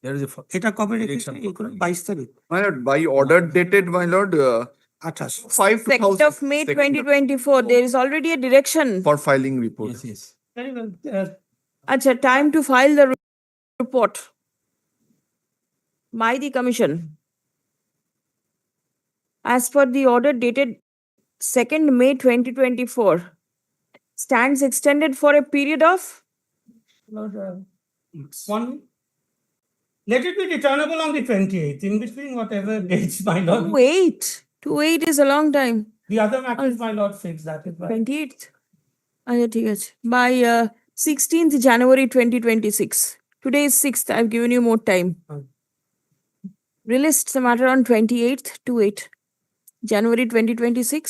There is a এটা কবে রেখেছে? election. 22 তারিখ, My lord, by order dated, my lord, 28। 5 2nd of May 2024. There is already a direction. for filing report. Yes, yes. Very well. Acha, time to file the report by the commission. As per the order dated 2nd May 2024, stands extended for a period of Lord, one, let it be returnable on the 28th, in between whatever dates, my lord. 2/8. 2/8 is a long time. The other matters, my lord, fix that is why. 28th. Acha, thik ache. By 16th January 2026. Today is 6th. I've given you more time. Released the matter on 28th to 8 January 2026.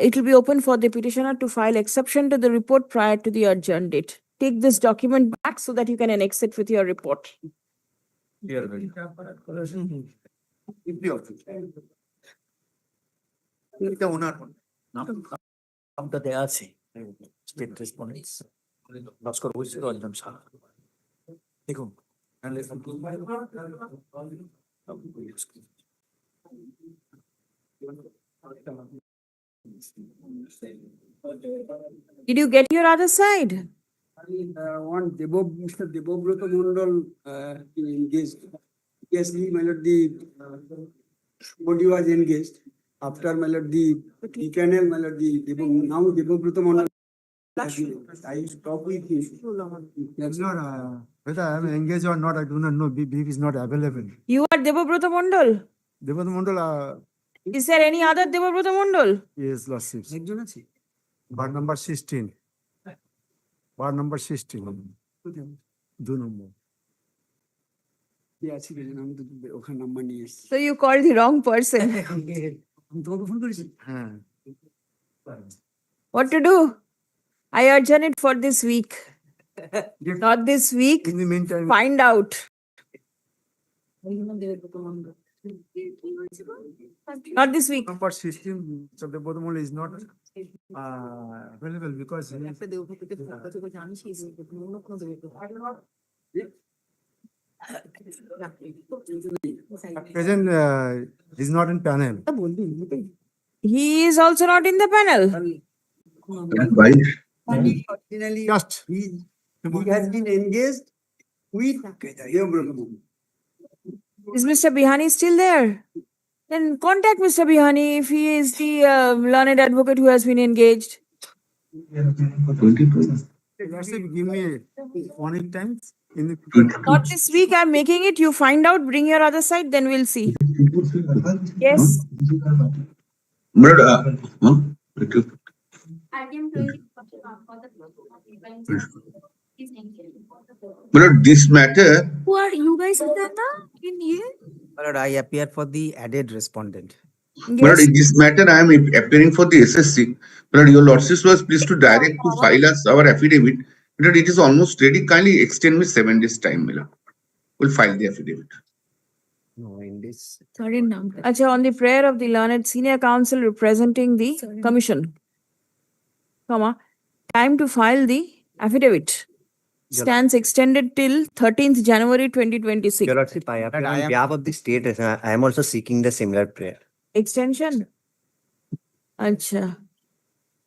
It will be open for the petitioner to file exception to the report prior to the adjourned date. Take this document back so that you can annex it with your report. Here, very. এটা ওনার নামটা দেয়া আছে state রেসপন্ডেন্স ভাস্কর বৈশ্য রঞ্জন শাহ দেখুন Did you get your other side? One Mr. Debobroto Mondal engaged. Yes, my lord, the body was engaged. After my lord, the canal, my lord, now Debobroto Mondal. I talked with him. That's not, whether I'm engaged or not, I do not know. Beef is not available. You are Debobroto Mondal. Devat Mondal, Is there any other Debobroto Mondal? yes, lordships. একজন আছে? Bar number 16. Bar number 16. 2 number. কি আছে কি জানি, আমি তো ওখানে number নিয়ে এসেছি। So you called the wrong person. আমি তোমাকে ফোন করেছি। হ্যাঁ। What to do? I adjourn it for this week. Not this week. In the meantime, Find out. Not this week. number 16, so the Bodamol is not available because at present is not in panel. He is also not in the panel. Originally, Just he has been engaged with Debobroto Mondal. Is Mr. Bihani still there? Then contact Mr. Bihani if he is the learned advocate who has been engaged. Lordship, give me 1 week time in the Not this week, I'm making it. You find out, bring your other side, then we'll see. Yes. But this matter, Who are you guys in in here? My lord, I appear for the added respondent. but in this matter, I am appearing for the SSC. But your lordship was pleased to direct to file us our affidavit. But it is almost ready. Kindly extend me 7 days time, Mila. We'll file the affidavit. No, in this. Acha, on the prayer of the learned senior counsel representing the commission, comma, time to file the affidavit stands extended till 13th January 2026. Your lordship, I appear on behalf of the state. I am also seeking the similar prayer. Extension? Acha.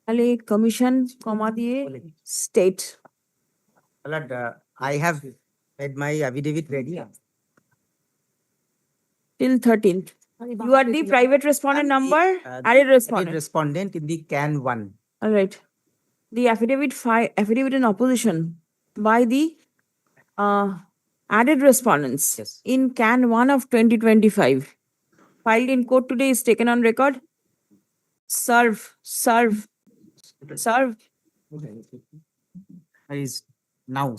Ali commission, comma, diye state. My lord, I have made my affidavit ready. Till 13th. You are the private respondent number, added Added respondent. respondent in the CAN 1. All right. The affidavit in opposition by the added respondents Yes. in CAN 1 of 2025 filed in court today is taken on record. Serve. Is now.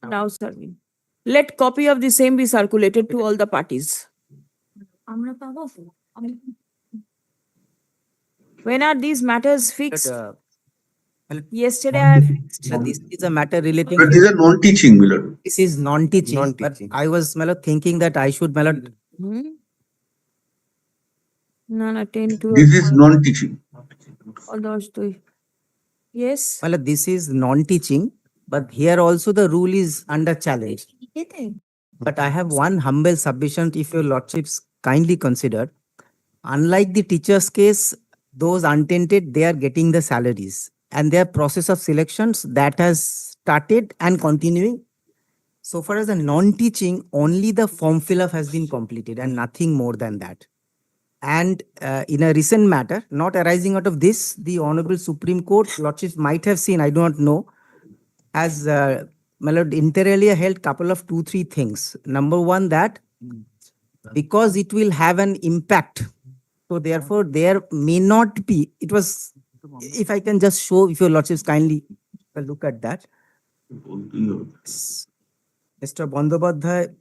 Now serving. Let copy of the same be circulated to all the parties. When are these matters fixed? Yesterday I fixed. This is a matter relating. But these are non-teaching, Mila. This is non-teaching. But Non-teaching. I was, my lord, thinking that I should, my lord, Hmm? None attend to. This is non-teaching. All those two. Yes. my lord, this is non-teaching, but here also the rule is under challenge. But I have one humble submission, if your lordships kindly consider. Unlike the teachers' case, those untainted, they are getting the salaries. And their process of selections that has started and continuing. So far as the non-teaching, only the form fill-up has been completed and nothing more than that. And in a recent matter, not arising out of this, the Honorable Supreme Court, lordships might have seen, I do not know, has my lord, inter alia held couple of 2-3 things. Number one, that because it will have an impact, so therefore there may not be, it was, if I can just show, if your lordships kindly look at that. Mr. Bandyopadhyay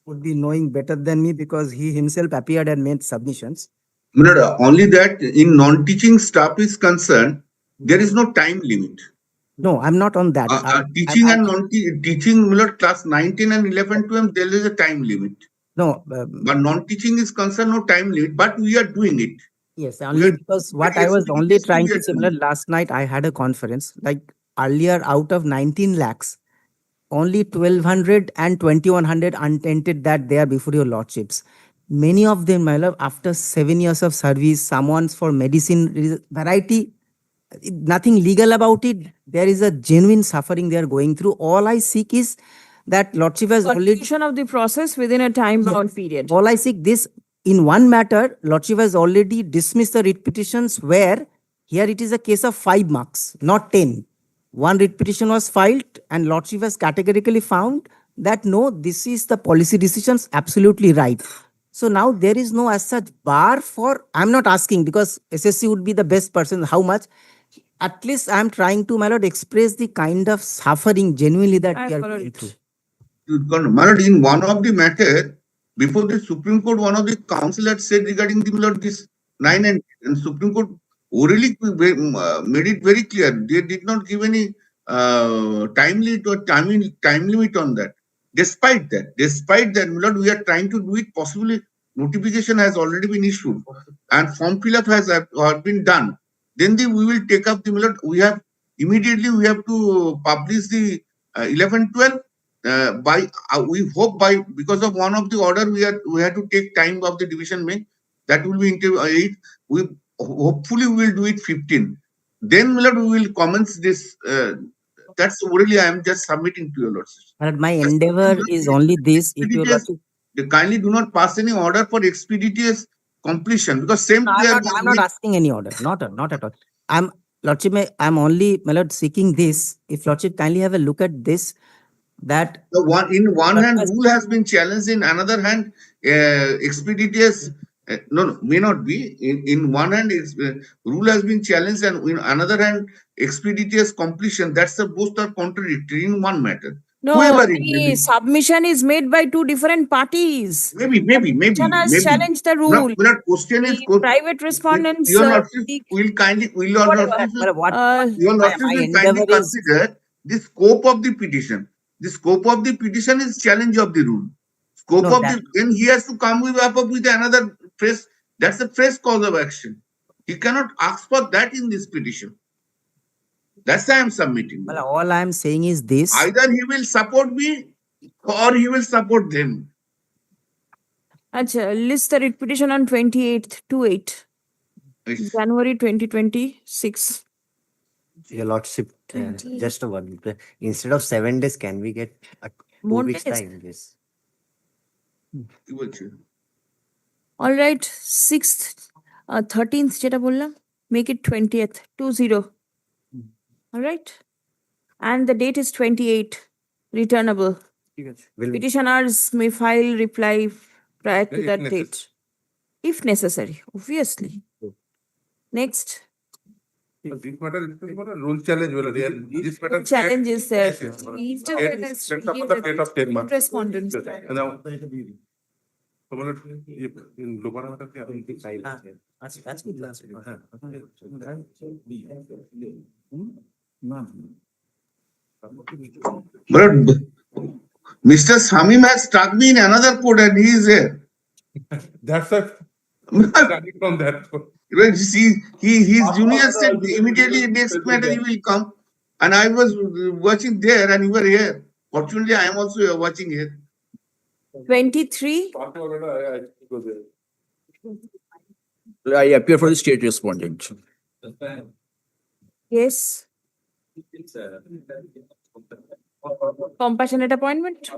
would be knowing better than me because he himself appeared and made submissions. Only that in non-teaching staff is concerned, there is no time limit. No, I'm not on that. Teaching and non-teaching, class 9, 10 and 11, 12, there is a time limit. No, But non-teaching is concerned, no time limit, but we are doing it. yes, only because what I was only trying to say, last night I had a conference, like earlier out of 19 lakhs, only 1,200 and 2,100 untainted that they are before your lordships. Many of them, my love, after 7 years of service, someone's for medicine, variety, nothing legal about it. There is a genuine suffering they are going through. All I seek is that lordship has already, Completion of the process within a time bound period. all I seek this, in one matter, lordship has already dismissed the writ petitions where here it is a case of 5 marks, not 10. One writ petition was filed and lordship has categorically found that no, this is the policy decisions absolutely right. So now there is no as such bar for, I'm not asking because SSC would be the best person, how much. At least I'm trying to, my lord, express the kind of suffering genuinely that I we are follow going it. through. My lord, in one of the matter, before the Supreme Court, one of the council had said regarding the this 9 and Supreme Court orally made it very clear. They did not give any time limit or time limit on that. Despite that, my lord, we are trying to do it. Possibly, notification has already been issued and form fill up has been done. Then we will take up the, my lord, we have to publish the 11, 12. We hope by, because of one of the order we had to take time of the division bench, that will be into 8. We hopefully we will do it 15. Then we will commence this. That's really I am just submitting to your lordship. But my endeavor is only this, if your lordship. They kindly do not pass any order for expeditious completion because same. No, I'm not asking any order, not at all. I'm lordship, I'm only, my lord, seeking this. If lordship kindly have a look at this, that the one in one hand rule has been challenged, in another hand expeditious no may not be. In one hand rule has been challenged and in another hand expeditious completion. That's the both are contradictory in one matter. No, Whoever it may the be. submission is made by 2 different parties. Maybe. Petition has challenged the rule. Not question is The private respondents. your lordship will kindly your lordship will kindly consider the scope of the petition. The scope of the petition is challenge of the rule. Scope No, of the, then he has to come with another fresh. That's a fresh cause of action. He cannot ask for that in this petition. That's why I am submitting. well, all I'm saying is this. Either he will support me or he will support them. Acha, list the writ petition on 28th to 8 Yes. January 2026. Your lordship, just a one. Instead of 7 days, can we get a 2 More weeks days. time? Yes. কি বলছে? All right, 6th, 13th যেটা বললাম, make it 20th, 20. All right. And the date is 28, returnable. Will Petitioners may file reply prior to that date. If necessary, obviously. Next, This matter is not a rule challenge. This matter challenge is there. set up the date of 10 months. Respondents. And now, in lower matter, But Mr. Samim has stuck me in another code and he is here. that's a starting from that. His junior said immediately next matter he will come. And I was watching there and you were here. Fortunately, I am also watching here. 23, I appear for the state respondent. yes. Compassionate appointment?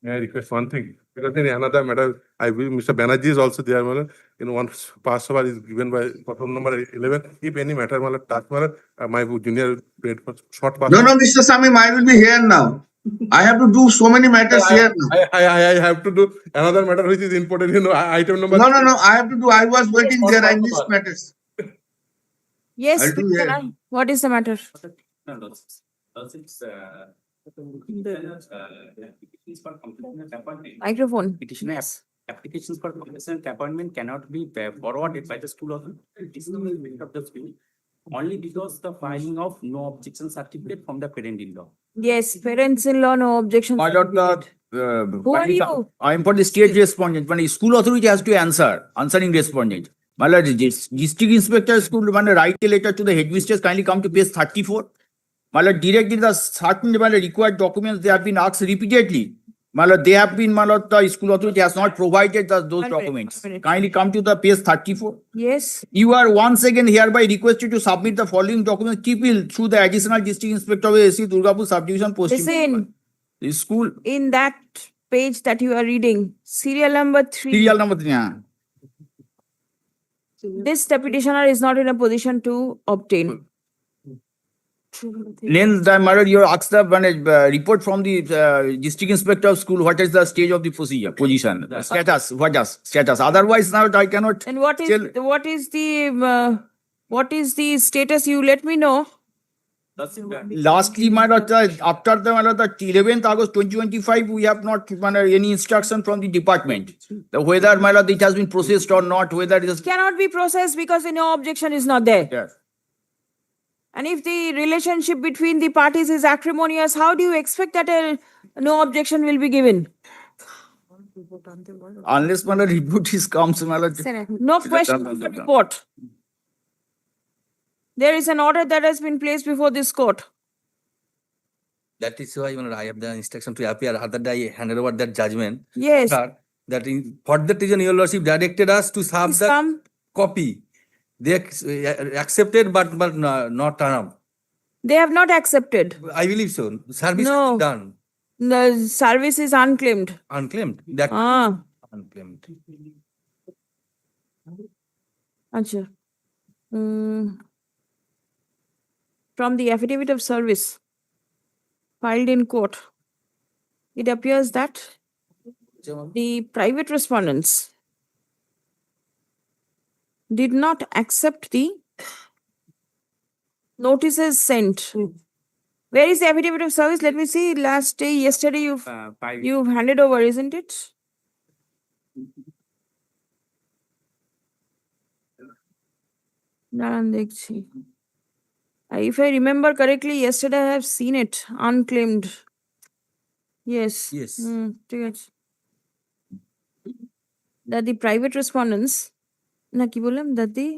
May I request one thing? Because in another matter, I believe Mr. Banerjee is also there, Mala. In one passover is given by bottom number 11. If any matter, Mala, touch Mala, my junior paid for short pass. No, no, Mr. Samim, I will be here now. I have to do so many matters here now. I have to do another matter which is important, item number. No, no, no, I have to do, I was waiting there, I missed matters. Yes, I'll do here. Petitioner. What is the matter? Microphone. Petitioner applications for compassionate appointment cannot be forwarded by the school authority of the school only because the filing of no objection certificate from the parent-in-law. Yes, parents-in-law, no objection. My lord, Who are you? I am for the state respondent. When school authority has to answering respondent. My lord, district inspector school write a letter to the headmistress, kindly come to page 34. My lord, directly the certain required documents they have been asked repeatedly. My lord, they have been, my lord, the school authority has not provided those One minute, documents. 1 minute. Kindly come to the page 34. Yes, You are once again hereby requested to submit the following documents keeping through the additional district inspector of SSC Durgapur subdivision posting. listen, The school in that page that you are reading, serial number 3, serial number 3. this the petitioner is not in a position to obtain. Then the matter you asked the report from the district inspector of school. What is the stage of the position? Status. What is status? Otherwise, now I cannot. And what is the status? You let me know. Lastly, my lord, after the 11th August 2025, we have not any instruction from the department. Whether my lord it has been processed or not, whether it is. Cannot be processed because no objection is not there. Yes. And if the relationship between the parties is acrimonious, how do you expect that no objection will be given? Unless my lord report is comes, my lord. No question of the report. There is an order that has been placed before this court. That is why I have the instruction to appear other day I handed over that judgment. Yes. That for that reason your lordship directed us to serve the Some, copy. They accepted but not turned up. they have not accepted. I believe so. Service No. is done. The service is unclaimed. Unclaimed. That unclaimed. Acha. From the affidavit of service filed in court, it appears that the private respondents did not accept the notices sent. Where is the affidavit of service? Let me see. Last day, yesterday, you've handed over, isn't it? If I remember correctly, yesterday I have seen it unclaimed. Yes. Yes. ঠিক আছে। That the private respondents, না কি বললাম, that the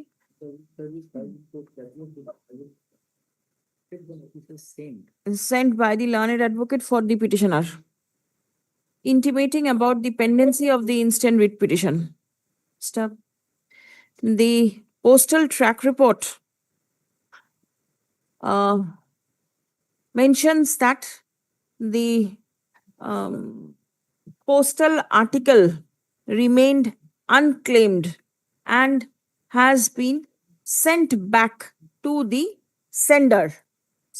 sent by the learned advocate for the petitioner, intimating about the pendency of the instant writ petition. Stop. The postal track report mentions that the postal article remained unclaimed and has been sent back to the sender.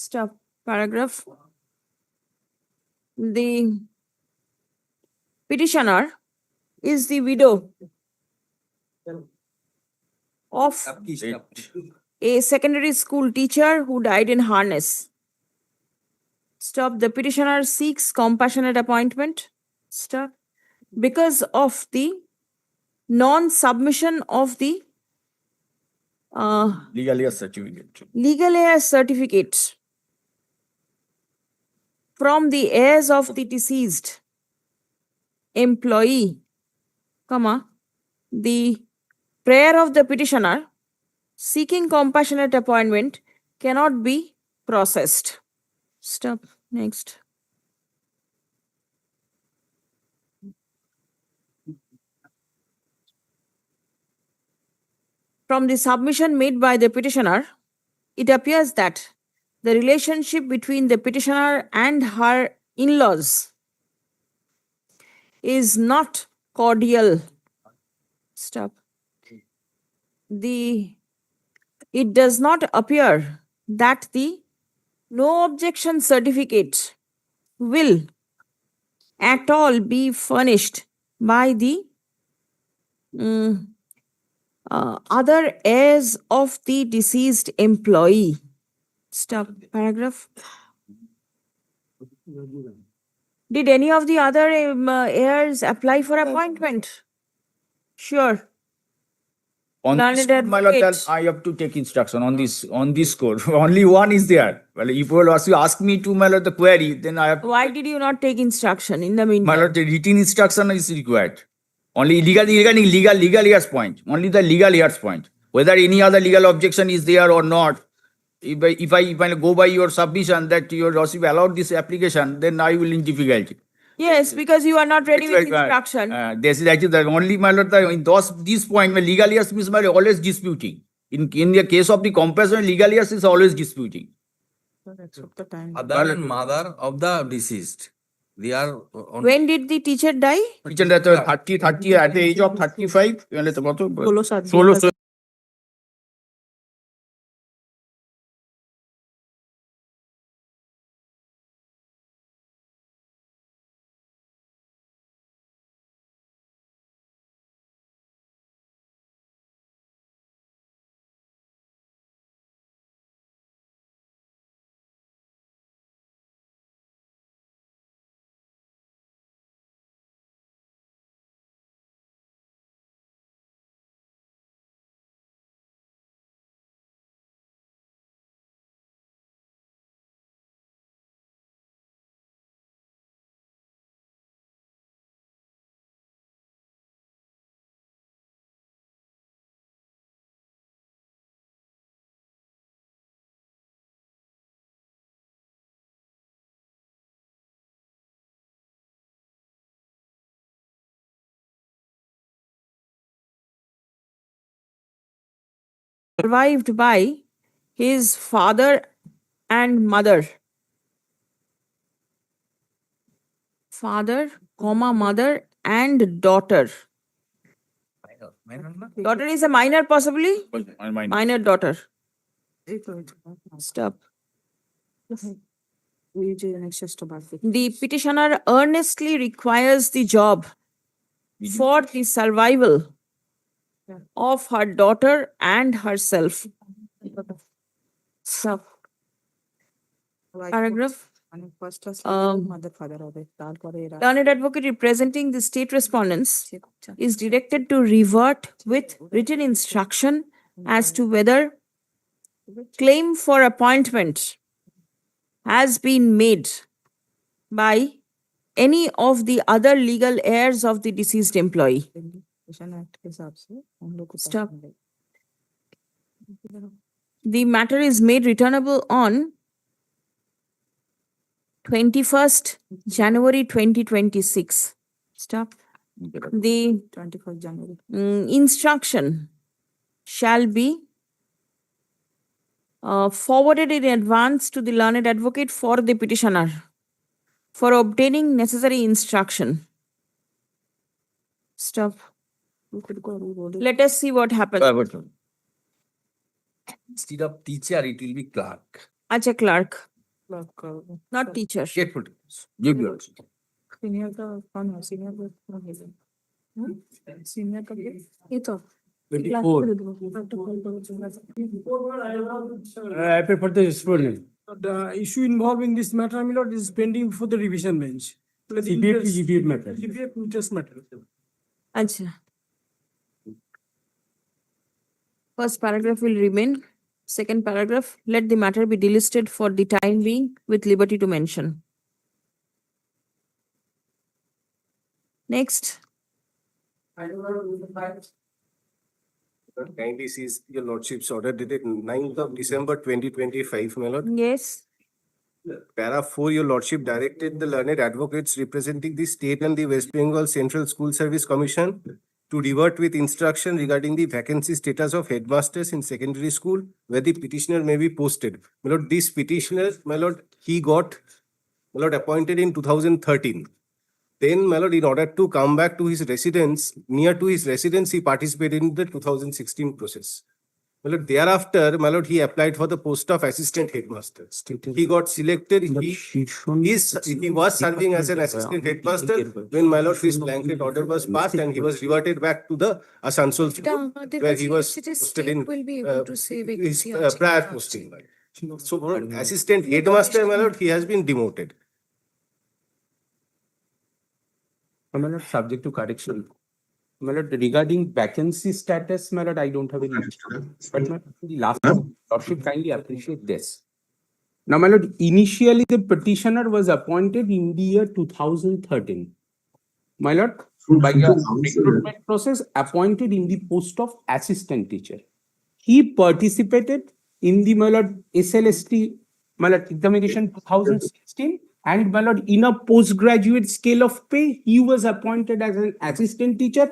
Stop. Paragraph. The petitioner is the widow of a secondary school teacher who died in harness. Stop. The petitioner seeks compassionate appointment. Stop. Because of the non-submission of the Legal year certificate. legal heir certificate from the heirs of the deceased employee, the prayer of the petitioner seeking compassionate appointment cannot be processed. Stop. Next. From the submission made by the petitioner, it appears that the relationship between the petitioner and her in-laws is not cordial. Stop. It does not appear that the no objection certificate will at all be furnished by the other heirs of the deceased employee. Stop. Paragraph. Did any of the other heirs apply for appointment? Sure. On this, Learned my lord, advocate. I have to take instruction on this score. Only one is there. Well, if you will also ask me to, my lord, the query, then I have. Why did you not take instruction in the meantime? My lord, the written instruction is required. Only legal years point. Only the legal years point. Whether any other legal objection is there or not, if I go by your submission that your lordship allowed this application, then I will in difficulty. Yes, because you are not ready with instruction. This is actually the only, my lord, in this point, my legal years means my always disputing. In the case of the compassion, legal years is always disputing. Father and mother of the deceased, they are on. When did the teacher die? Teacher that 30 at the age of 35. Solo. Survived by his father and mother. Father, mother and daughter. Daughter is a minor possibly? Minor daughter. Stop. The petitioner earnestly requires the job for the survival of her daughter and herself. Stop. Paragraph. Learned advocate representing the state respondents is directed to revert with written instruction as to whether claim for appointment has been made by any of the other legal heirs of the deceased employee. Stop. The matter is made returnable on 21st January 2026. Stop. The 21st January. Instruction shall be forwarded in advance to the learned advocate for the petitioner for obtaining necessary instruction. Stop. Let us see what happens. Instead of teacher, it will be clerk. Acha clerk. Not teacher. Careful. Give yours. Senior का कौन है? Senior का कौन है? Senior का ये तो 24. I prefer the respondent. The issue involved in this matter, my lord, is pending for the revision bench. GPF matter. GPF interest matter. Acha. First paragraph will remain. Second paragraph, let the matter be delisted for the time being with liberty to mention. Next. Kindly sees your lordship's order dated 9th of December 2025, my lord. Yes. Para 4, your lordship directed the learned advocates representing the state and the West Bengal Central School Service Commission to revert with instruction regarding the vacancy status of headmasters in secondary school where the petitioner may be posted. My lord, this petitioner, my lord, he got, my lord, appointed in 2013. Then, my lord, in order to come back to his residence, near to his residence, he participated in the 2016 process. My lord, thereafter, my lord, he applied for the post of assistant headmaster. He got selected. He was serving as an assistant headmaster when my lord, his blanket order was passed and he was reverted back to the Asansol school where he was posted in his prior posting. So, my lord, assistant headmaster, my lord, he has been demoted. My lord, subject to correction. My lord, regarding vacancy status, my lord, I don't have any issue. But my lord, the last one, lordship kindly appreciate this. Now, my lord, initially the petitioner was appointed in the year 2013. My lord, by a recruitment process, appointed in the post of assistant teacher. He participated in the, my lord, SLST, my lord, examination 2016. And my lord, in a postgraduate scale of pay, he was appointed as an assistant teacher.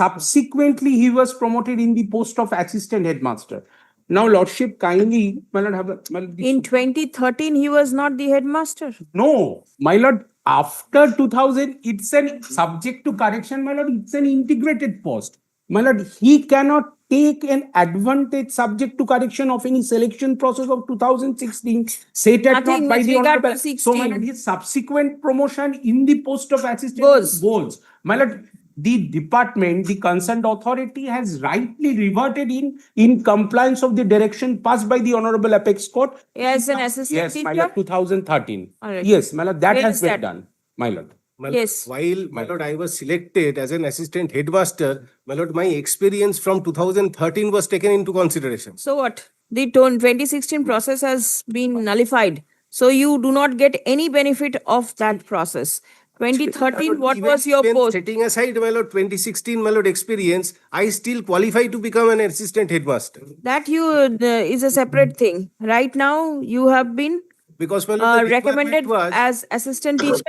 Subsequently, he was promoted in the post of assistant headmaster. Now, lordship kindly, my lord, have a, my lord, In 2013, he was not the headmaster. no, my lord, after 2000, it's an subject to correction, my lord, it's an integrated post. My lord, he cannot take an advantage subject to correction of any selection process of 2016 set at Nothing not by with the regard to honorable. So, my 16. lord, his subsequent promotion in the post of assistant Goes. My lord, the department, the concerned authority has rightly reverted in compliance of the direction passed by the Honorable Apex Court. As an assistant Yes, teacher? my lord, 2013. All right. Yes, my lord, that Where has is been that? done, my lord. My lord, Yes. while, my lord, I was selected as an assistant headmaster, my lord, my experience from 2013 was taken into consideration. So what? The 2016 process has been nullified. So you do not get any benefit of that process. 2013, what Even was your post? setting aside, my lord, 2016, my lord, experience, I still qualify to become an assistant headmaster. That is a separate thing. Right now, you have been Because, my lord, the recommended requirement was, as assistant teacher.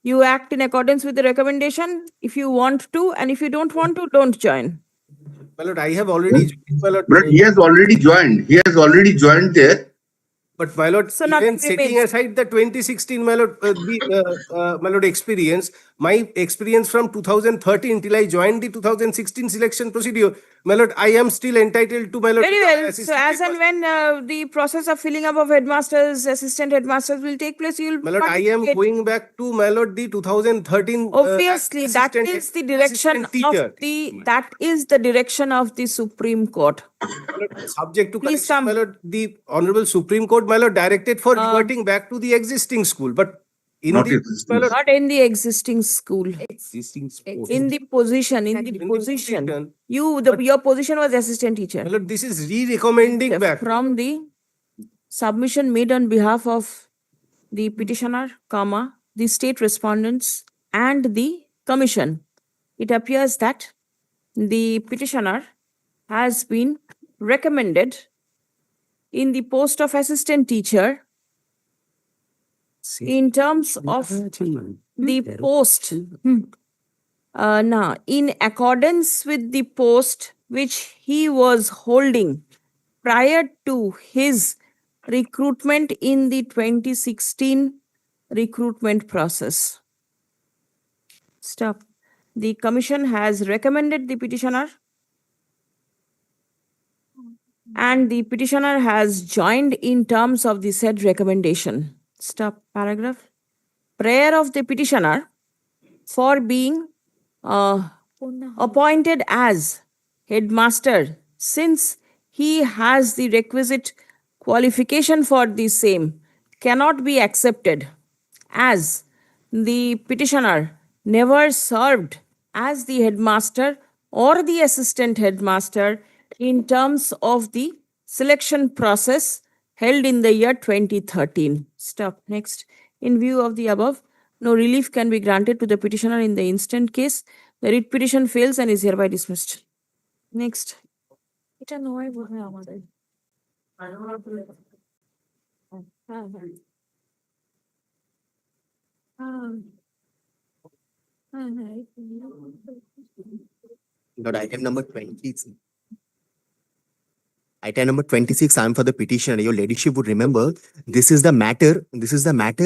You act in accordance with the recommendation if you want to, and if you don't want to, don't join. my lord, I have already, my lord, But he has already joined. He has already joined there. but my lord, So even nothing setting remains. aside the 2016, my lord, my lord, experience, my experience from 2013 till I joined the 2016 selection procedure, my lord, I am still entitled to, my lord, Very become an well. So assistant as and headmaster. when the process of filling up of headmasters, assistant headmasters will take place, you'll My lord, I am participate. going back to, my lord, the 2013 Obviously, that assistant- is the direction assistant teacher. that is the direction of the Supreme Court. Subject to Please correction, come. my lord, the Honorable Supreme Court, my lord, directed for reverting back to the existing school. But in Not the, existing. my lord, Not in the existing school. Existing In the position, position, your position was assistant teacher. my lord, this is re-recommending back. From the submission made on behalf of the petitioner, comma, the state respondents and the commission, it appears that the petitioner has been recommended in the post of assistant teacher in terms of the post. Now, in accordance with the post which he was holding prior to his recruitment in the 2016 recruitment process. Stop. The commission has recommended the petitioner and the petitioner has joined in terms of the said recommendation. Stop. Paragraph. Prayer of the petitioner for being appointed as headmaster since he has the requisite qualification for the same cannot be accepted as the petitioner never served as the headmaster or the assistant headmaster in terms of the selection process held in the year 2013. Stop. Next. In view of the above, no relief can be granted to the petitioner in the instant case. The writ petition fails and is hereby dismissed. Next. এটা নয় বোধহয় আমাদের Lord, item number 20. Item number 26, I am for the petitioner. Your ladyship would remember, this is the matter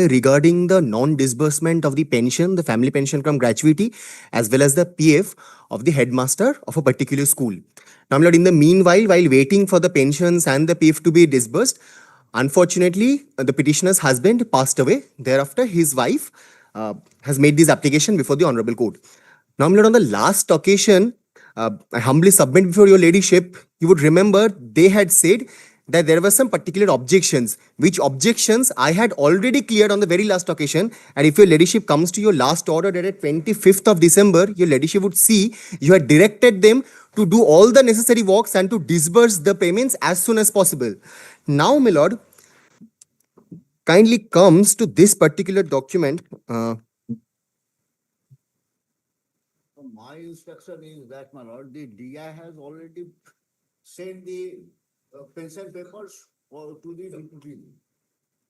regarding the non-disbursement of the pension, the family pension from gratuity, as well as the PF of the headmaster of a particular school. Now, my lord, in the meanwhile, while waiting for the pensions and the PF to be disbursed, unfortunately, the petitioner's husband passed away. Thereafter, his wife has made this application before the honorable court. Now, my lord, on the last occasion, I humbly submit before your ladyship, you would remember they had said that there were some particular objections, which objections I had already cleared on the very last occasion. And if your ladyship comes to your last order dated 25th of December, your ladyship would see you had directed them to do all the necessary works and to disburse the payments as soon as possible. Now, my lord, kindly comes to this particular document. My instruction is that, my lord, the DI has already sent the pension papers to the DPP.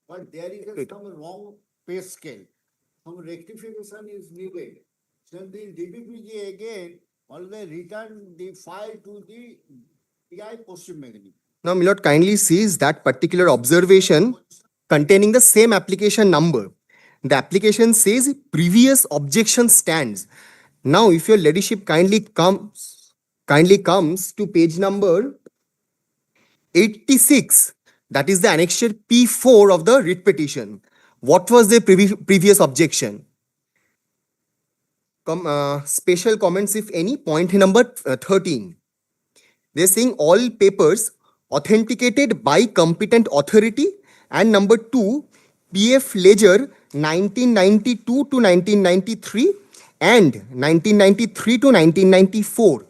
But there is some wrong pay scale. Some rectification is needed. So the DPPG again, always return the file to the DI Paschim Medinipur. Now, my lord, kindly sees that particular observation containing the same application number. The application says previous objection stands. Now, if your ladyship kindly comes to page number 86, that is the annexure P4 of the writ petition. What was the previous objection? Special comments, if any, point number 13. They're saying all papers authenticated by competent authority, and number 2, PF ledger 1992 to 1993 and 1993 to 1994.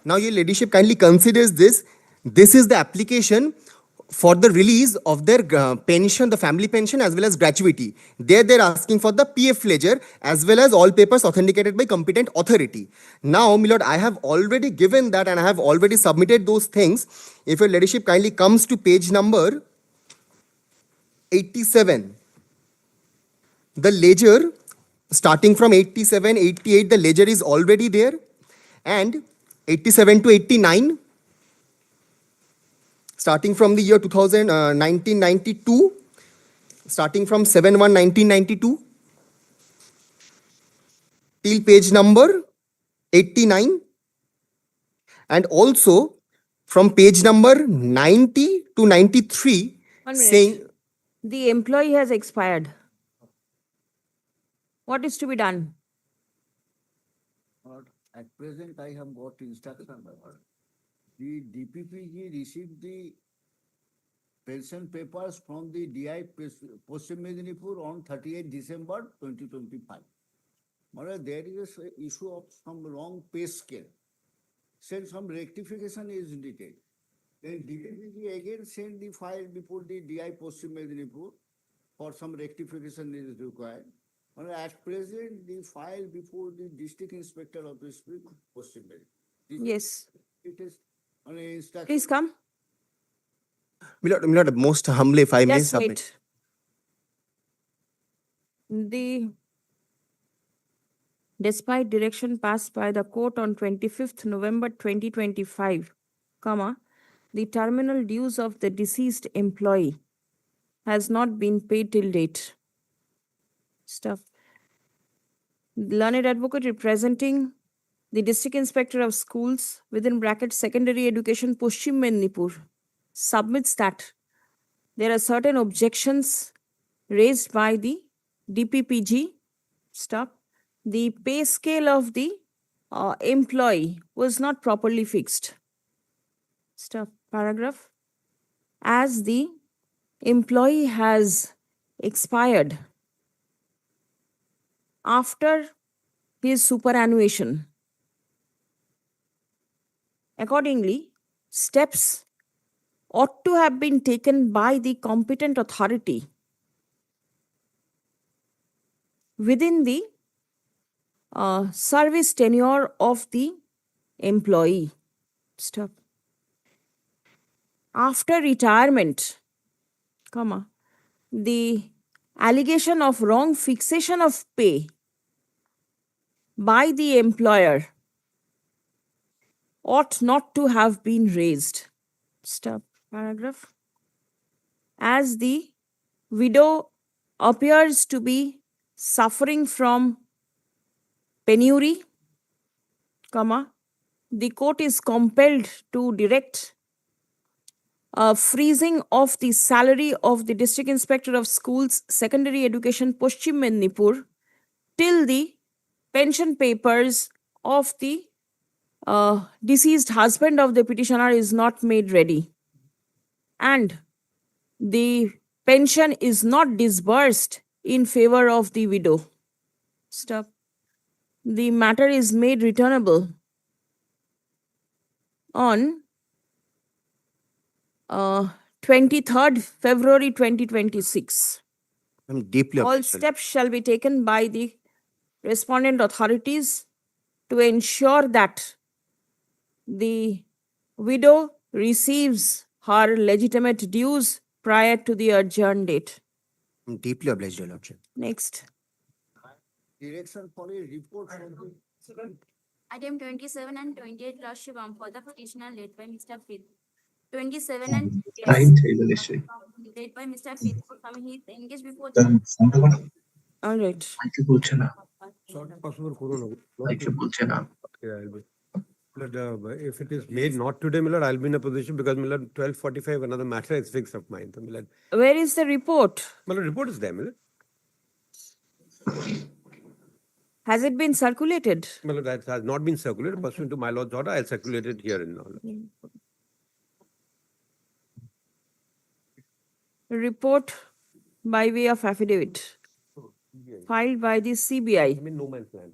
Now, your ladyship kindly considers this. This is the application for the release of their pension, the family pension, as well as gratuity. There they're asking for the PF ledger as well as all papers authenticated by competent authority. Now, my lord, I have already given that and I have already submitted those things. If your ladyship kindly comes to page number 87, the ledger starting from 87, 88, the ledger is already there, and 87 to 89, starting from the year 1992, starting from 7/1/1992 till page number 89, and also from page number 90 to 93, 1 minute. saying The employee has expired. What is to be done? At present, I have got instruction. The DPPG received the pension papers from the DI Paschim Medinipur on 38 December 2025. But there is an issue of some wrong pay scale. Said some rectification is needed. Then DPPG again sent the file before the DI Paschim Medinipur for some rectification is required. But at present, the file before the district inspector of the Paschim Medinipur. Yes. It is on a instruction. Please come. my lord, most humbly, if I may Just submit. wait. Despite direction passed by the court on 25th November 2025, the terminal dues of the deceased employee has not been paid till date. Stuff. Learned advocate representing the district inspector of schools within brackets secondary education Paschim Medinipur submits that there are certain objections raised by the DPPG. Stop. The pay scale of the employee was not properly fixed. Stop. Paragraph. As the employee has expired after his superannuation, accordingly, steps ought to have been taken by the competent authority within the service tenure of the employee. Stop. After retirement, the allegation of wrong fixation of pay by the employer ought not to have been raised. Stop paragraph. As the widow appears to be suffering from penury, comma, the court is compelled to direct a freezing of the salary of the District Inspector of Schools, Secondary Education, Paschim Mednipur, till the pension papers of the deceased husband of the petitioner is not made ready, and the pension is not disbursed in favor of the widow. Stop. The matter is made returnable on 23rd February 2026. I'm deeply All objected. steps shall be taken by the respondent authorities to ensure that the widow receives her legitimate dues prior to the adjourned date. I'm deeply obliged, Your Lordship. Next. Direction for a report from the Item 27 and 28 Lordship for the petitioner led by Mr. Fifth. 27 and led by Mr. Fifth. He is engaged before the All right. But if it is made not today, Millard, I'll be in a position because Millard 12:45 another matter is fixed of mine. So Millard, Where is the report? Millard report is there, Millard. Has it been circulated? Millard, that has not been circulated pursuant to my lord's order. I'll circulate it here in now. Report by way of affidavit filed by the CBI. I'm in no man's land.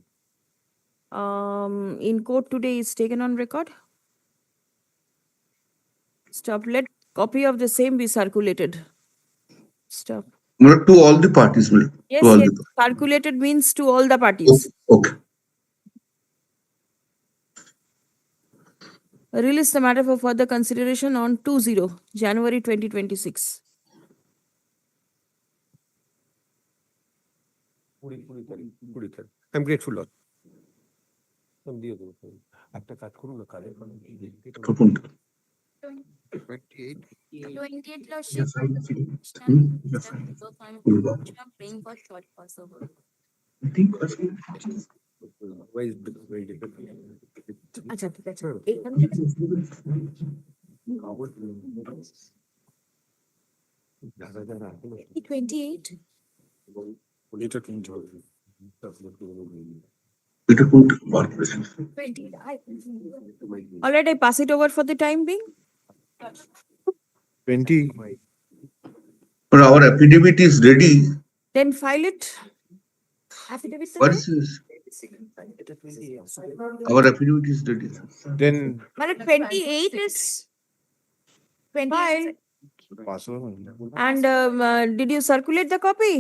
In court today is taken on record. Stop. Let copy of the same be circulated. Stop. Milord, to all the parties, Milord. Yes, To all yes. the Circulated means to all the parties. Okay. Release the matter for further consideration on 20 January 2026. I'm grateful, Lord. একটা কাজ করুন না, কাজের কোনো 28 Lordship. Praying for short possible. Why is it very difficult? আচ্ছা ঠিক আছে 28. All right, I pass it over for the time being. 20. But our affidavit is ready. Then file it. Affidavit. What is this? Our affidavit is ready. Then Well, 28 is 28. And did you circulate the copy?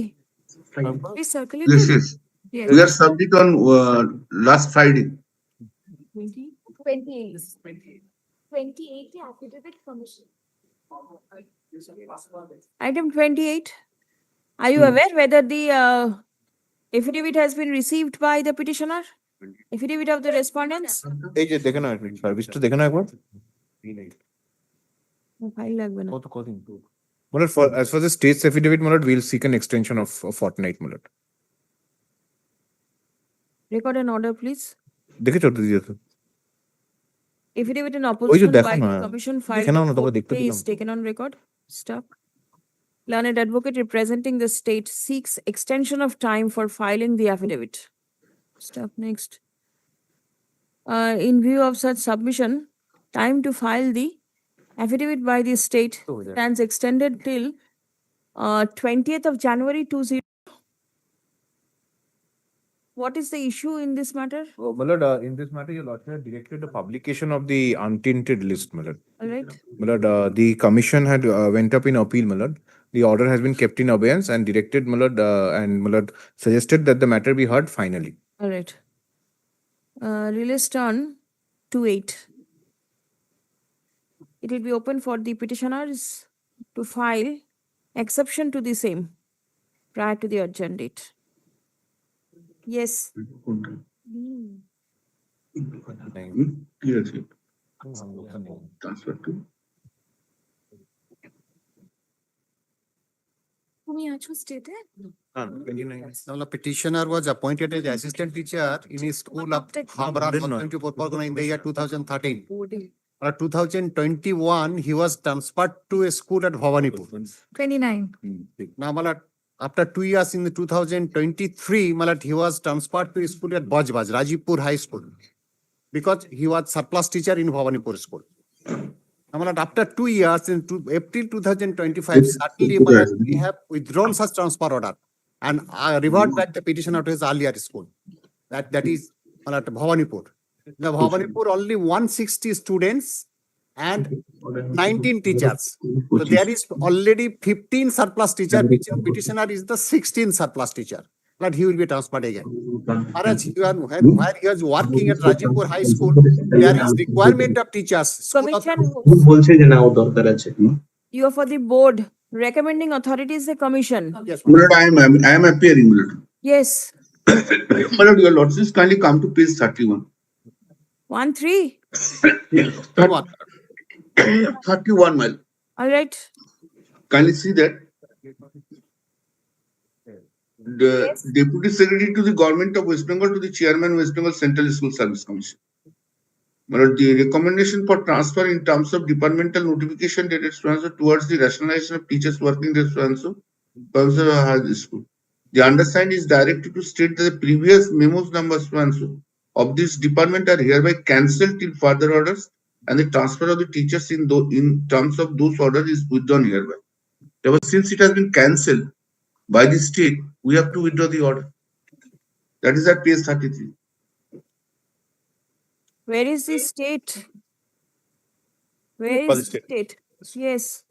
Please circulate This it. is. Yes. We are subject on last Friday. 28. 28 affidavit commission. Item 28. Are you aware whether the affidavit has been received by the petitioner? Affidavit of the respondents? এই যে দেখে নাও সার্ভিসটা দেখে নাও একবার File লাগবে না। Milord, as for the state's affidavit, Milord, we'll seek an extension of a fortnight, Milord. Record an order, please. দেখেছো তো দিয়ে তো Affidavit in ওই যে opposition দেখো by না the commission filed দেখে নাও না তোকে court দেখতে today দিলাম is taken on record. Stop. Learned advocate representing the state seeks extension of time for filing the affidavit. Stop. Next. In view of such submission, time to file the affidavit by the state stands extended till 20th of January 20. What is the issue in this matter? Oh, Milord, in this matter, your lordship had directed the publication of the untainted list, Milord. All right. Milord, the commission had went up in appeal, Milord. The order has been kept in abeyance and directed, Milord, and Milord suggested that the matter be heard finally. All right. Released on 2/8. It will be open for the petitioners to file exception to the same prior to the adjourned date. Yes. কি আছে transfer to তুমি আছো স্টেটে? Now, the petitioner was appointed as assistant teacher in his school of Habra, North 24 Pargana in the year 2013. 2021, he was transferred to a school at Bhavanipur. 29. Now, after 2 years in the 2023, he was transferred to a school at Bajbaj, Rajipur High School, because he was surplus teacher in Bhavanipur school. Now, after 2 years, in April 2025, suddenly we have withdrawn such transfer order and revert back the petitioner to his earlier school. That is Bhavanipur. The Bhavanipur only 160 students and 19 teachers. So there is already 15 surplus teacher, which petitioner is the 16th surplus teacher. But he will be transferred again. Whereas where he was working at Rajipur High School, there is requirement of teachers. Commission, you are for the board. Recommending authority is the commission. Yes, I am appearing. Yes. My lord, your lordships kindly come to page 31. 1-3. 31, my lord. All right. Kindly see that. The Deputy Secretary to the Government of West Bengal to the Chairman West Bengal Central School Service Commission. My lord, the recommendation for transfer in terms of departmental notification dated towards the rationalization of teachers working there school. The undersigned is directed to state that the previous memos numbers of this department are hereby cancelled till further orders, and the transfer of the teachers in terms of those orders is withdrawn hereby. Therefore, since it has been cancelled by the state, we have to withdraw the order. That is at page 33. Where is the state? Where is the state? Yes.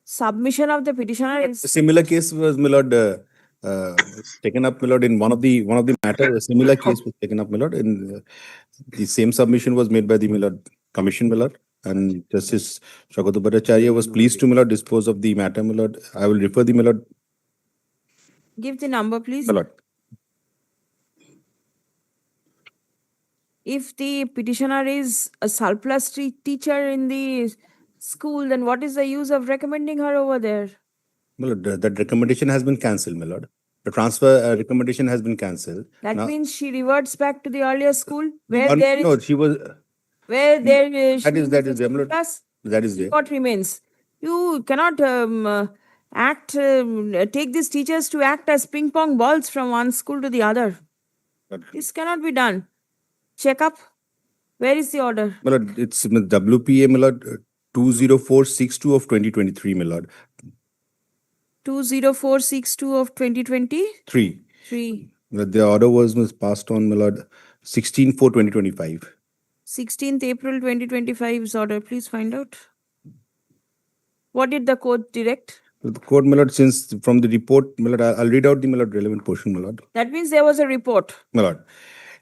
Submission of the petitioner is. A similar case was, my lord, taken up, my lord, in one of the matter. A similar case was taken up, my lord, in the same submission was made by the, my lord, commission, my lord, and Justice Shagata Bhattacharya was pleased to, my lord, dispose of the matter, my lord. I will refer the, my lord. Give the number, please. My lord. If the petitioner is a surplus teacher in the school, then what is the use of recommending her over there? My lord, that recommendation has been cancelled, my lord. The transfer recommendation has been cancelled. That Now, means she reverts back to the earlier school where there is. no, she was. Where there is. That is there, my lord. That is there. What remains? You cannot take these teachers to act as ping pong balls from one school to the other. This cannot be done. Check up. Where is the order? My lord, it's WPA, my lord, 20462 of 2023, my lord. 20462 of 2023. 3. The order was passed on, my lord, 16/4/2025. 16th April 2025's order. Please find out. What did the court direct? The court, my lord, since from the report, my lord, I'll read out the, my lord, relevant portion, my lord. That means there was a report. My lord,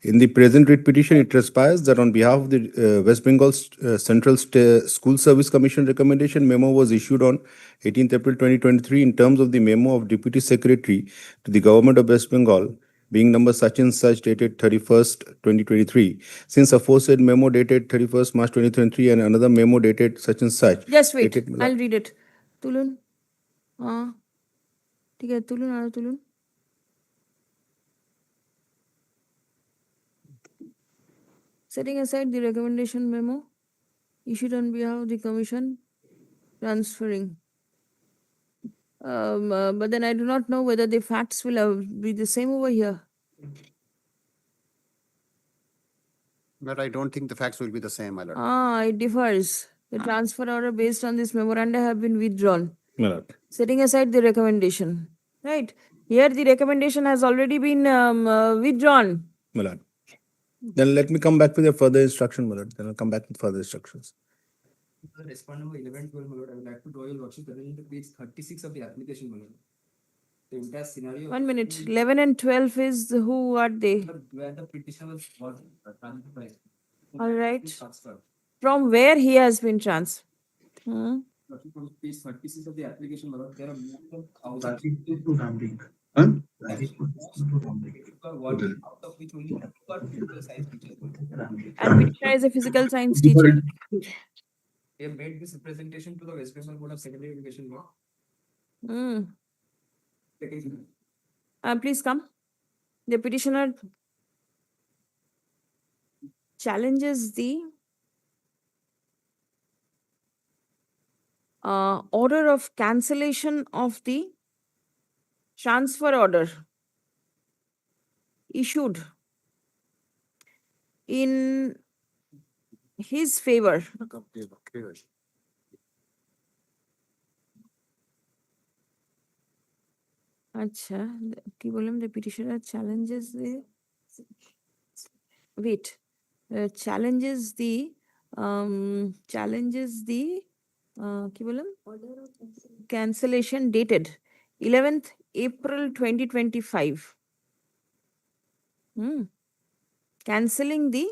in the present writ petition, it transpires that on behalf of the West Bengal Central School Service Commission recommendation memo was issued on 18th April 2023 in terms of the memo of Deputy Secretary to the Government of West Bengal, being number such and such dated 31st 2023. Since aforesaid memo dated 31st March 2023 and another memo dated such and such. Just wait. dated, I'll read it. Tulun. Tulun. Setting aside the recommendation memo issued on behalf of the commission, transferring. But then I do not know whether the facts will be the same over here. But I don't think the facts will be the same, my lord. It differs. The transfer order based on this memoranda have been withdrawn. My lord. Setting aside the recommendation. Right. Here the recommendation has already been withdrawn. My lord. Then let me come back with a further instruction, my lord. Then I'll come back with further instructions. Respond number 11, 12, my lord. I would like to draw your lordship attention to page 36 of the application, my lord. The entire scenario. 1 minute. 11 and 12 is who are they? Where the petition was transferred. All right. Transfer. From where he has been transferred? From page 36 of the application, my lord, there are more than 1,000. Out of which only two are physical science teachers. And petitioner is a physical science teacher. They have made this representation to the West Bengal Board of Secondary Education Law. Hmm. Please come. The petitioner challenges the order of cancellation of the transfer order issued in his favor. আচ্ছা কি বললাম the petitioner challenges the challenges the কি বললাম cancellation dated 11th April 2025. Cancelling the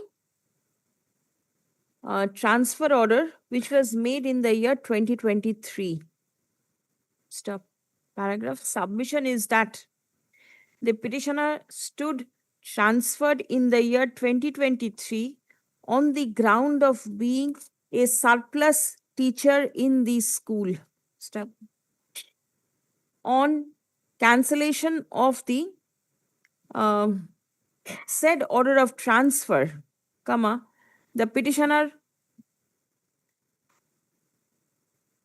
transfer order which was made in the year 2023. Stop. Paragraph. Submission is that the petitioner stood transferred in the year 2023 on the ground of being a surplus teacher in the school. Stop. On cancellation of the said order of transfer, comma, the petitioner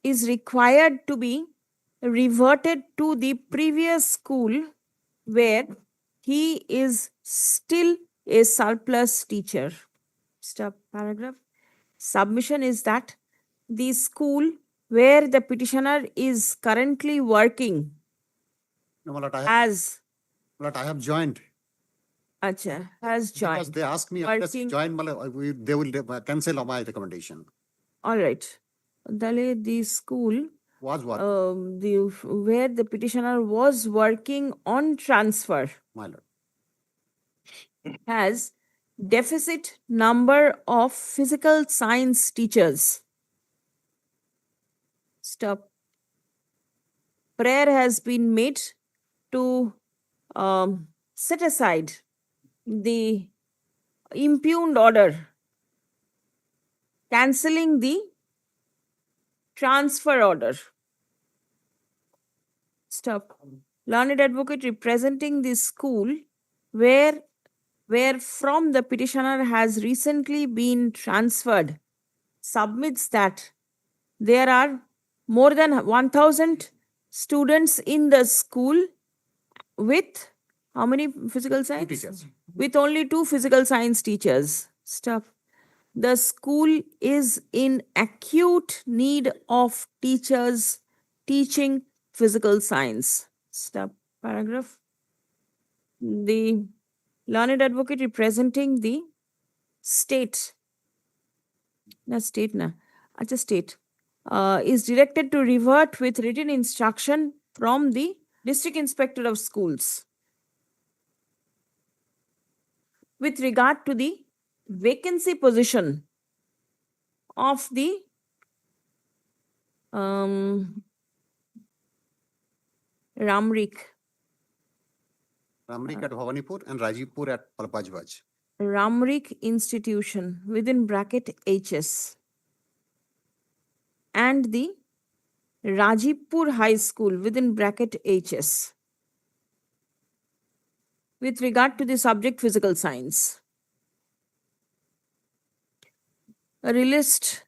is required to be reverted to the previous school where he is still a surplus teacher. Stop. Paragraph. Submission is that the school where the petitioner is currently working No, my lord, I have, as I have joined. Acha, has joined. Because they asked me after working. join, my lord, they will cancel my recommendation. All right. Dale, the school Was what? where the petitioner was working on transfer My lord. has deficit number of physical science teachers. Stop. Prayer has been made to set aside the impugned order, cancelling the transfer order. Stop. Learned advocate representing the school where from the petitioner has recently been transferred submits that there are more than 1,000 students in the school with how many physical science? teachers. With only 2 physical science teachers. Stop. The school is in acute need of teachers teaching physical science. Stop. Paragraph. The learned advocate representing the state, state, is directed to revert with written instruction from the district inspector of schools with regard to the vacancy position of the Ramrik Ramrik at Bhavanipur and Rajipur at Bajbaj. Ramrik institution within bracket HS and the Rajipur High School within bracket HS with regard to the subject physical science. Released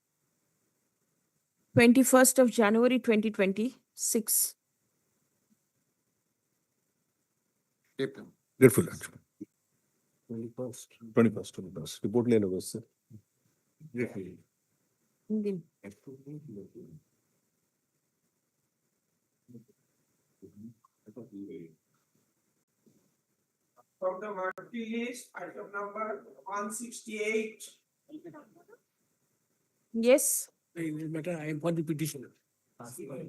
21st of January 2026. Grateful, actually. 21st. Report ले लो बस. Din. From the marquee list, item number 168. Yes. Matter, I am for the petitioner.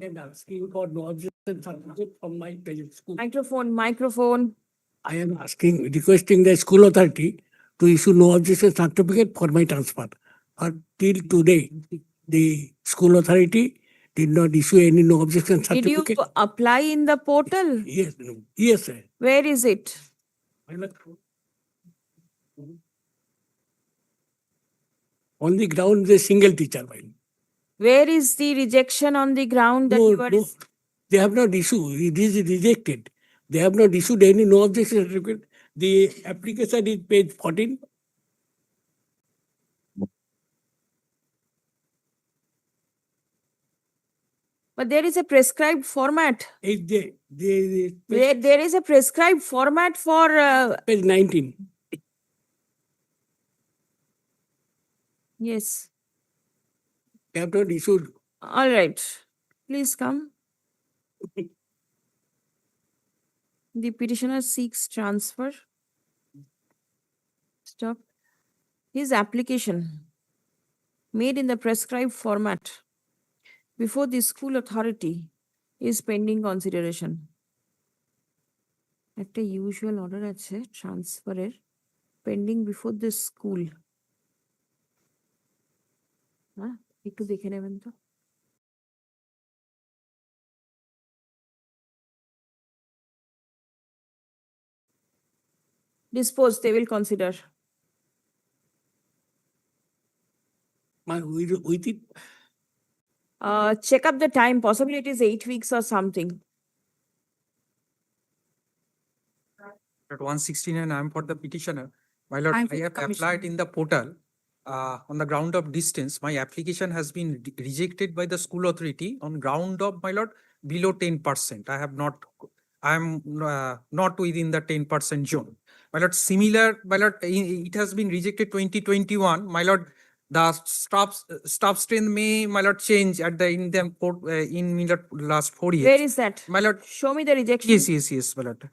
And asking for no objection certificate from my parent school. Microphone. I am asking, requesting the school authority to issue no objection certificate for my transfer. Till today, the school authority did not issue any no objection Did you certificate. apply in the portal? Yes, yes, sir. Where is it? On the ground, the single teacher, my lord. Where is the rejection on the ground that No, you are? no, they have not issued, it is rejected. They have not issued any no objection certificate. The application is page 14. But there is a prescribed format. There There is a prescribed format for page 19. yes. They have not issued. All right. Please come. The petitioner seeks transfer. Stop. His application made in the prescribed format before the school authority is pending consideration. একটা usual order আছে ট্রান্সফারের pending before the school. হ্যাঁ, একটু দেখে নেবেন তো। Dispose, they will consider. With it, Check up the time, possibly it is 8 weeks or something. At 169, I am for the petitioner. My lord, I'm I for have the applied in the portal. On the ground of distance, my application has been rejected by the school authority on ground of, my lord, below 10%. I am not within the 10% zone. My lord, similar, my lord, it has been rejected 2021. My lord, the staff strength may, my lord, change at the in the port in my lord, last 4 years. Where is that? My lord, Show me the rejection. yes, my lord.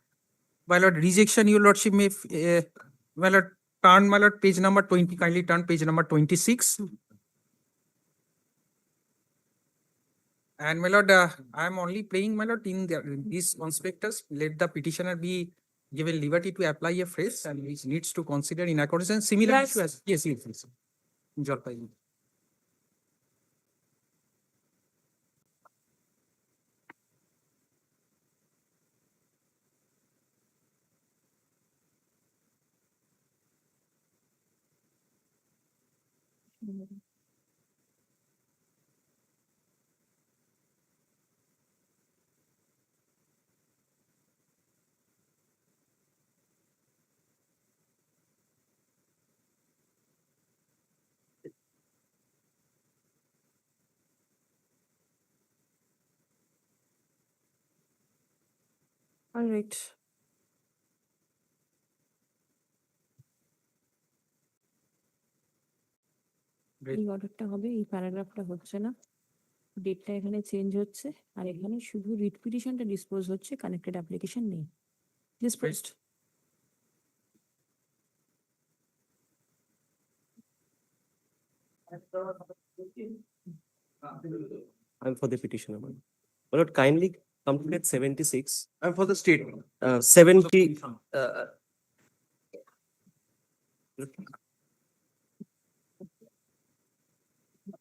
My lord, rejection, your lordship may, my lord, turn, my lord, page number 20, kindly turn page number 26. And my lord, I am only playing, my lord, in these conspectus, let the petitioner be given liberty to apply a phrase and which needs to consider in accordance and similar Yes. issue as, yes, Jalpai. All right. এই অর্ডারটা হবে, এই প্যারাগ্রাফটা হচ্ছে না, ডেটটা এখানে change হচ্ছে আর এখানে শুধু রিট পিটিশনটা ডিসপোজ হচ্ছে, কানেক্টেড অ্যাপ্লিকেশন নেই। Disposed. I'm for the petitioner. My lord, kindly come to page 76. I'm for the state. 70.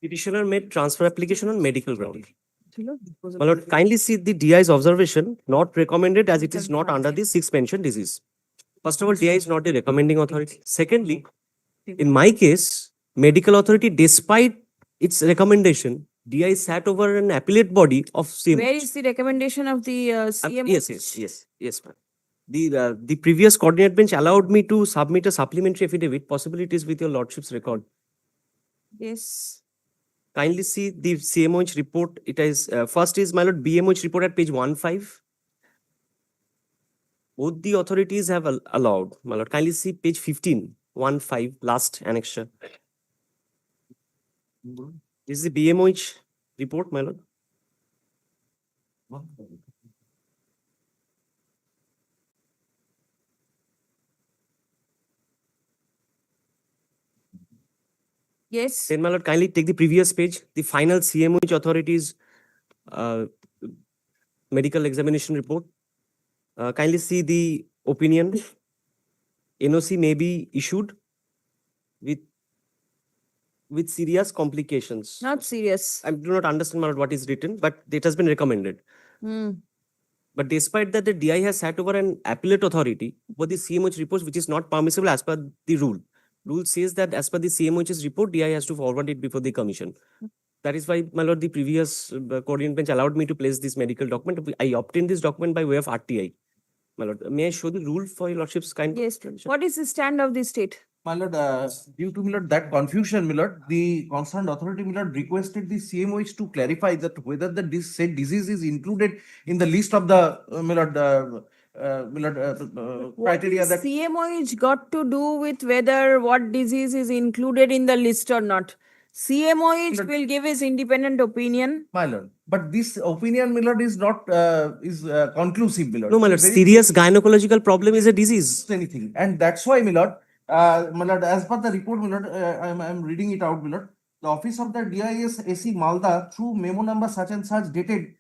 Petitioner made transfer application on medical ground. My lord, kindly see the DI's observation, not recommended as it is not under the sixth mentioned disease. First of all, DI is not the recommending authority. Secondly, in my case, medical authority, despite its recommendation, DI sat over an appellate body of same. Where is the recommendation of the CM? Yes, ma'am. The previous coordinate bench allowed me to submit a supplementary affidavit. Possibly it is with your lordship's record. Yes. Kindly see the CMOH report. It is first is, my lord, BMOH report at page 15. Both the authorities have allowed. My lord, kindly see page 15, 15, last annexure. This is the BMOH report, my lord. Yes. Then, my lord, kindly take the previous page, the final CMOH authorities medical examination report. Kindly see the opinion. NOC may be issued with serious complications. Not serious. I do not understand, my lord, what is written, but it has been recommended. But despite that, the DI has sat over an appellate authority for the CMOH reports, which is not permissible as per the rule. Rule says that as per the CMOH's report, DI has to forward it before the commission. That is why, my lord, the previous coordinate bench allowed me to place this medical document. I obtained this document by way of RTI. My lord, may I show the rule for your lordship's kind? Yes. What is the stand of the state? My lord, due to my lord that confusion, my lord, the concerned authority, my lord, requested the CMOH to clarify that whether the said disease is included in the list of the criteria that. CMOH got to do with whether what disease is included in the list or not. CMOH will give his independent opinion. My lord, but this opinion, my lord, is not conclusive, my lord. No, my lord, serious gynecological problem is a disease. Anything, and that's why, my lord, as per the report, my lord, I'm reading it out, my lord. The office of the DIS AC Malda through memo number such and such dated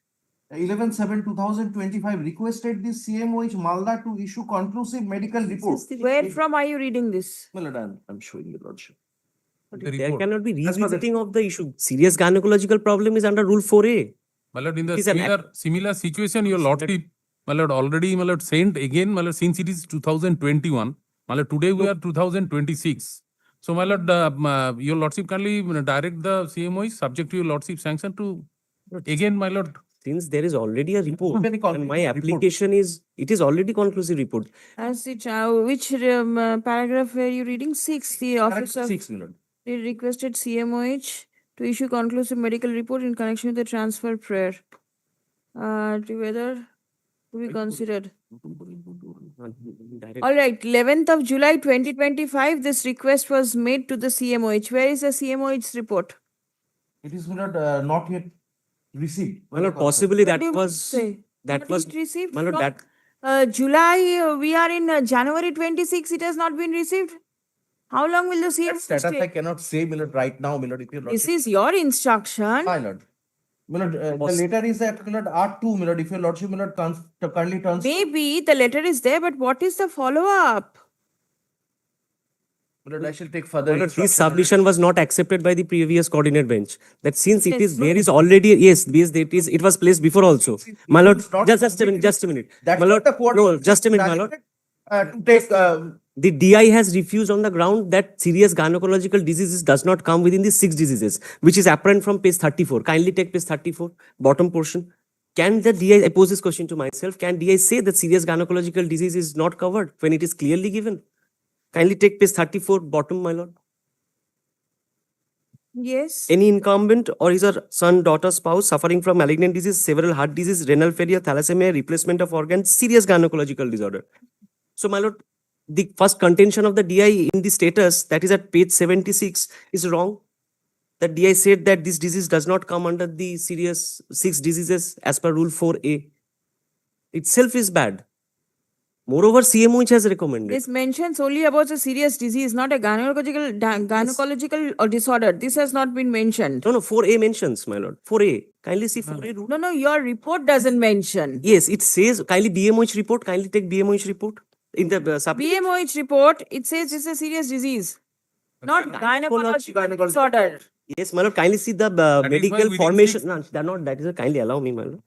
11/7/2025 requested the CMOH Malda to issue conclusive medical report. Where from are you reading this? My lord, I'm showing your lordship. There cannot be revisiting of the issue. Serious gynecological problem is under Rule 4A. My lord, in It the is an similar situation, your lordship, my lord, already, my lord, sent again, my lord, since it is 2021, my lord, today we are 2026. So, my lord, your lordship kindly direct the CMOI subject to your lordship sanction to again, my lord. Since there is already a report Very and conclusive my application it is already conclusive report. As it, which paragraph were you reading? 6. The office of 6, my lord. they requested CMOH to issue conclusive medical report in connection with the transfer prayer. To whether to be considered. All right, 11th of July 2025, this request was made to the CMOH. Where is the CMOH's report? It is, my lord, not yet received. My lord, possibly What that do you was say? that Not was yet received my lord from, that July, we are in January 26, it has not been received. How long will the CMOH Status I take? cannot say, my lord, right now, my lord, if your This lordship. is your instruction. My lord. My lord, the letter is at, my lord, R2, my lord, if your lordship, my lord, kindly turns. Maybe the letter is there, but what is the follow-up? My lord, I shall take further my lord, instruction. this submission was not accepted by the previous coordinate bench. That since it Yes. is there is already it was placed before also. My lord, just a minute, That's My lord, what the court no, just a minute, my lord. to take, The DI has refused on the ground that serious gynecological diseases does not come within the 6 diseases, which is apparent from page 34. Kindly take page 34, bottom portion. Can the DI, I pose this question to myself, can DI say that serious gynecological disease is not covered when it is clearly given? Kindly take page 34, bottom, my lord. Yes. Any incumbent or his or son, daughter, spouse suffering from malignant disease, several heart disease, renal failure, thalassemia, replacement of organs, serious gynecological disorder. So, my lord, the first contention of the DI in the status, that is at page 76, is wrong. The DI said that this disease does not come under the serious 6 diseases as per Rule 4A. Itself is bad. Moreover, CMOH has recommended. This mentions only about a serious disease, not a gynecological or disorder. This has not been mentioned. No, 4A mentions, my lord. 4A. Kindly see 4A rule. No, your report doesn't mention. Yes, it says, kindly BMOH report, kindly take BMOH report. In the BMOH report, it says it's a serious disease, not gynecological disorder. Yes, my lord, kindly see the medical formation. No, that is a kindly allow me, my lord.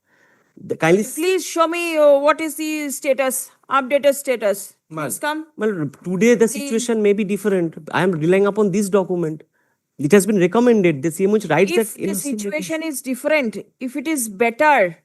Kindly Please show me what is the status, updated status. Please come. Well, today the situation may be different. I am relying upon this document. It has been recommended. The CMOH writes If that the situation is different, if it is better,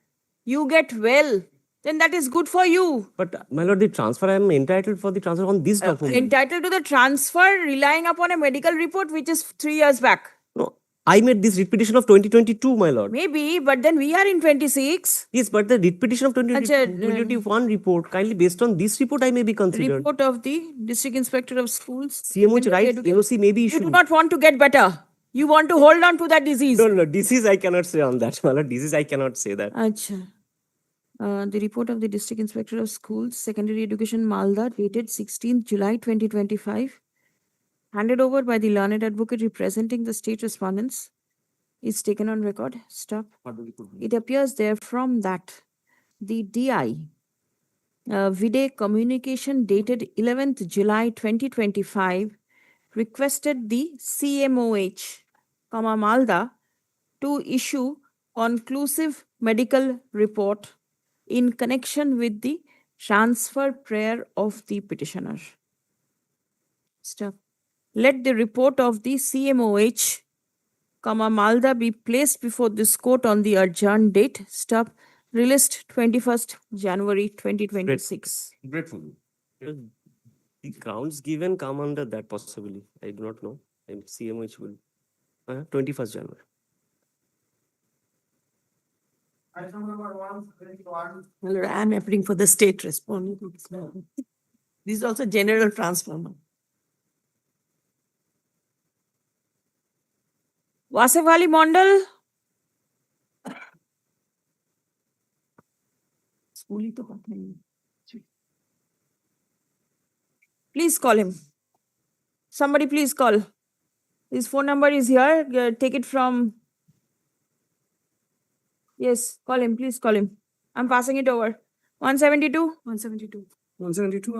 you get well, then that is good for you. But my lord, the transfer, I am entitled for the transfer on this document. Entitled to the transfer relying upon a medical report which is 3 years back. No, I made this writ petition of 2022, my lord. Maybe, but then we are in 26. Yes, but the writ petition of 2021 report, kindly based on this report, I may be considered. Report of the District Inspector of Schools. CMOH writes NOC may be issued. You do not want to get better. You want to hold on to that disease. No, disease I cannot say on that, my lord. Disease I cannot say that. Achha. The report of the District Inspector of Schools, Secondary Education, Malda, dated 16th July 2025, handed over by the learned advocate representing the state respondents, is taken on record. Stop. It appears therefrom that the DI, Vide communication dated 11th July 2025, requested the CMOH, Malda, to issue conclusive medical report in connection with the transfer prayer of the petitioner. Stop. let the report of the CMOH, Malda be placed before this court on the adjourned date, stop, released 21st January 2026. Grateful. The grounds given come under that possibly. I do not know. CMH will. 21st January. Well, I'm appealing for the state responding. This is also general transformer. Wasif Ali Mondal, school ही तो बात नहीं है। please call him. Somebody please call. His phone number is here. Take it from. Yes, call him. Please call him. I'm passing it over. 172. 172. 172.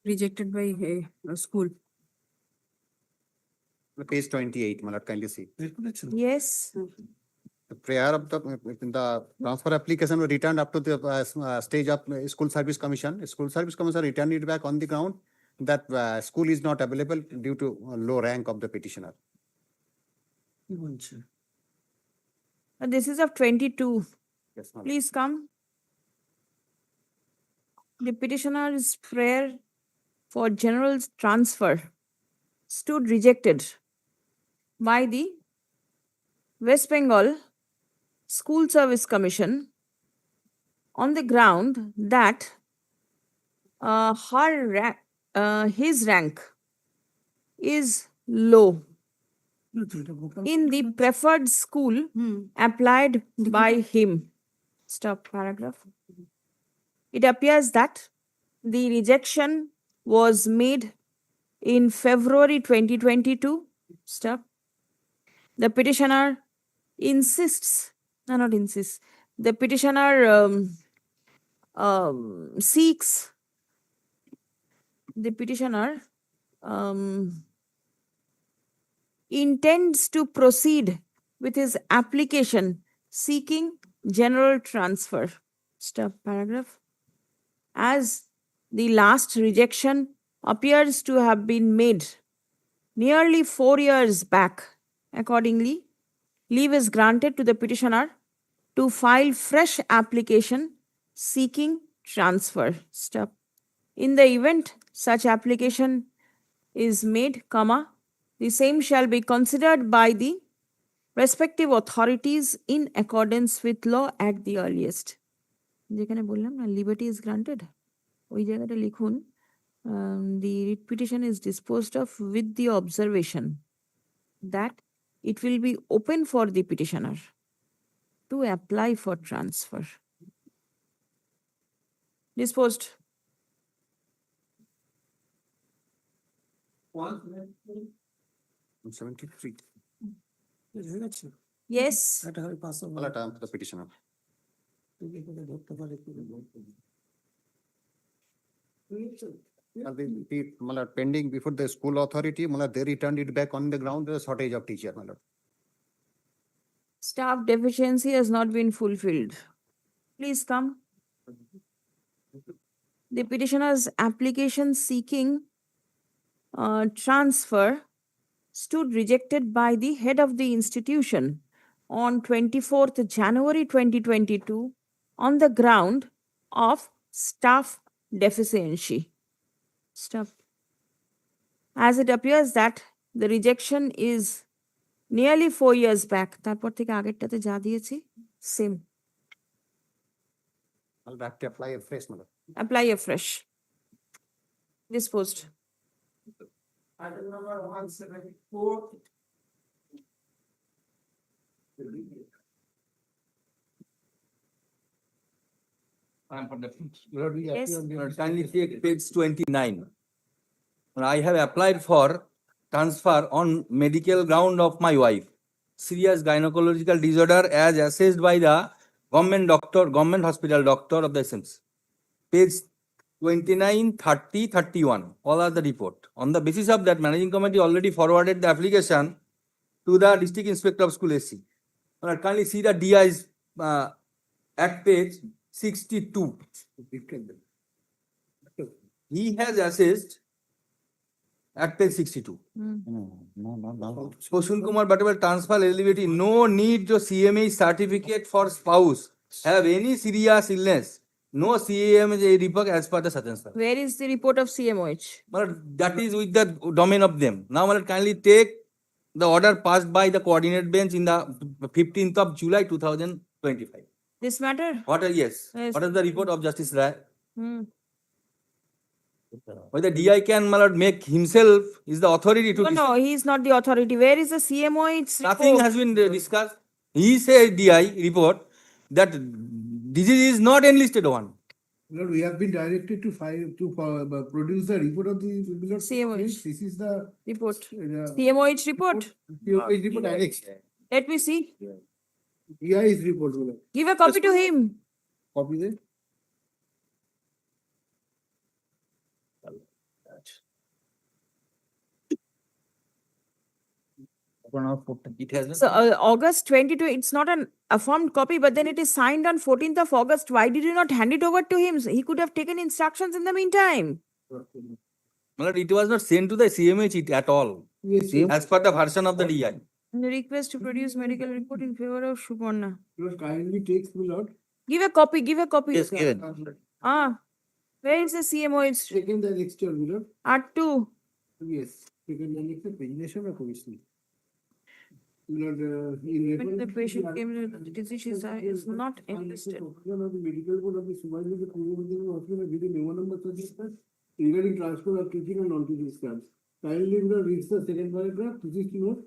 Rejected by a school. Page 28, Malad, kindly see. Yes. The prayer of the transfer application was returned up to the stage of School Service Commission. School Service Commission returned it back on the ground that school is not available due to low rank of the petitioner. This is of 22. Yes, ma'am. Please come. The petitioner's prayer for general transfer stood rejected by the West Bengal School Service Commission on the ground that his rank is low in the preferred school applied by him. Stop paragraph. It appears that the rejection was made in February 2022. Stop. The petitioner insists, no, not insists, the petitioner seeks, the petitioner intends to proceed with his application seeking general transfer. Stop paragraph. As the last rejection appears to have been made nearly 4 years back, accordingly, leave is granted to the petitioner to file fresh application seeking transfer. Stop. In the event such application is made, the same shall be considered by the respective authorities in accordance with law at the earliest. যেখানে বললাম না liberty is granted, ওই জায়গাটা লিখুন the writ petition is disposed of with the observation that it will be open for the petitioner to apply for transfer. Disposed. One 73. Yes. Malad, the petitioner. Malad, pending before the school authority, Malad, they returned it back on the ground, the shortage of teacher, Malad. Staff deficiency has not been fulfilled. Please come. The petitioner's application seeking transfer stood rejected by the head of the institution on 24th January 2022 on the ground of staff deficiency. Stop. As it appears that the rejection is nearly 4 years back. তারপর থেকে আগেরটাতে যা দিয়েছি same. I'll have to apply a fresh, Malad. Apply afresh. Disposed. Item number 174. I'm for the. Yes. Kindly take page 29. I have applied for transfer on medical ground of my wife. Serious gynecological disorder as assessed by the government doctor, government hospital doctor of the SSC. Page 29, 30, 31. All are the report. On the basis of that, managing committee already forwarded the application to the district inspector of school SC. Kindly see the DI's at page 62. He has assessed at page 62. Hmm. Kushal Kumar, whatever transfer eligibility, no need to CMA certificate for spouse, have any serious illness, no CMA report as per the Satan sir. Where is the report of CMOH? That is with the domain of them. Now, kindly take the order passed by the coordinate bench in the 15th of July 2025. This matter? Yes. Yes. What is the report of Justice Rai? Hmm. Whether DI can make himself is the authority to No, he is not the authority. Where is the CMOH report? Nothing has been discussed. He said DI report that disease is not enlisted one. Lord, we have been directed to produce the report of the CMOH. This is the report. CMOH report. CMOH report direct. Let me see. DI's report. Give a copy to him. Copy there. It has been. So August 22, it's not an affirmed copy, but then it is signed on 14th of August. Why did you not hand it over to him? He could have taken instructions in the meantime. It was not sent to the CMH at all. Yes, as per the version of the DI. Request to produce medical report in favor of Suparna. Kindly takes me out. Give a copy, give a copy. Yes, given. Where is the CMOH? Taken the next year, Lord. Art 2. Yes. Taken the next presentation of commission. Lord, When the patient came to the disease is not enlisted. Medical board of the supervisor hospital video memo number 36 regarding transfer of teaching and non-teaching staffs. Kindly read the second paragraph. This is to note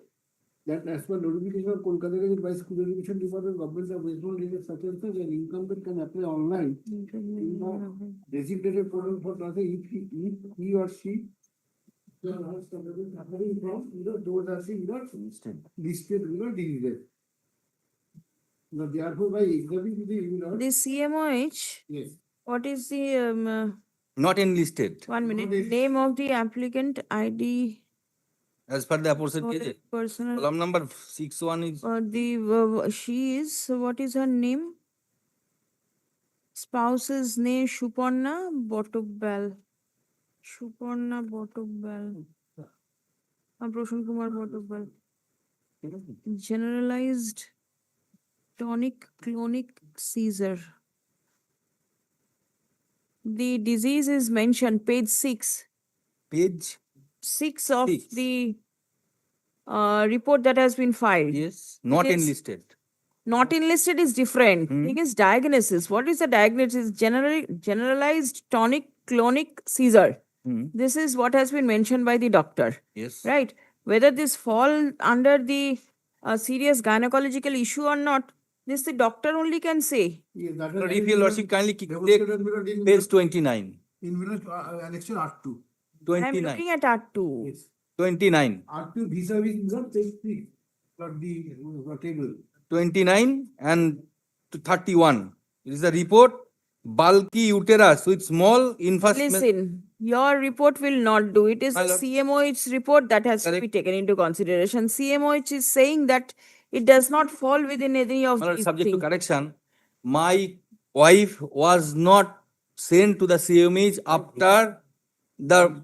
that as per notification of Kolkata Gazette by School Education Department, government of West Bengal Region such and such, an incumbent can apply online in the designated portal for transfer if he or she has suffering from those are listed diseases. Now, therefore, by examining The CMOH. Yes. What is the Not enlisted. 1 minute. Name of the applicant, ID. As per the aforesaid case. Personal. Column number 61 is. She is, what is her name? Spouse's name, Suparna Botokbal. Suparna Botokbal. Prashan Kumar Botokbal. Generalized tonic-clonic seizure. The disease is mentioned, page 6. Page 6 of the report that has been filed. Yes. Not enlisted. Not enlisted is different. Thing is diagnosis. What is the diagnosis? Generalized tonic-clonic seizure. This is what has been mentioned by the doctor. Yes. Right. Whether this fall under the serious gynecological issue or not, this the doctor only can say. If your lordship kindly take page 29. In election Art 2. I am looking at Art 2. Yes. 29. Art 2 vis-a-vis not page 3, but the table. 29 and to 31. It is a report, bulky uterus with small infant. Listen, your report will not do. It is the CMOH report that has to be taken into consideration. CMOH is saying that it does not fall within any of these Subject things. to correction, my wife was not sent to the CMH after it was